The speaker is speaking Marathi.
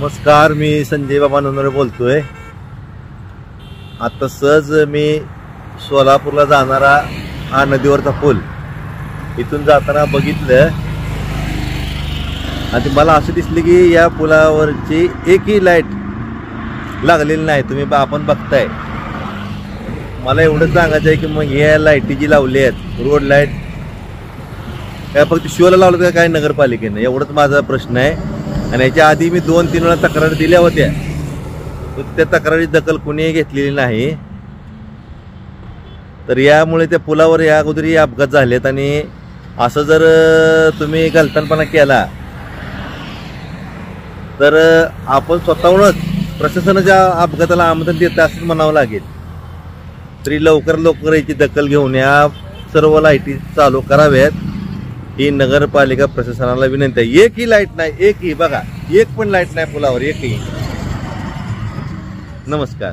नमस्कार, मी संजय बाबा नंदोरे बोलतोय। आता सहज मी सोलापूरला जाणारा हा नदीवरचा पूल इथून जाताना बघितलं आणि मला असं दिसलं की या पुलावरची एकही लाईट लागलेली नाही। तुम्ही आपण बघताय, मला एवढं सांगायचं आहे की मग या लाईटी जी लावली आहेत रोड लाईट काय फक्त शोला लावलं का काय नगरपालिकेने, एवढंच माझा प्रश्न आहे। आणि याच्या आधी मी 2-3 वेळा तक्रारी दिल्या होत्या, त्या तक्रारी दखल कोणीही घेतलेली नाही। तर यामुळे त्या पुलावर या अगोदरही अपघात झालेत आणि असं जर तुम्ही गलतानपणा केला तर आपण स्वतःहूनच प्रशासनाच्या अपघाताला आमंत्रण देत असं म्हणावं लागेल। तरी लवकर याची दखल घेऊन या सर्व लाईटी चालू कराव्यात ही नगरपालिका प्रशासनाला विनंती आहे। एकही लाईट नाही, एकही बघा, एक पण लाईट नाही पुलावर, एकही। नमस्कार।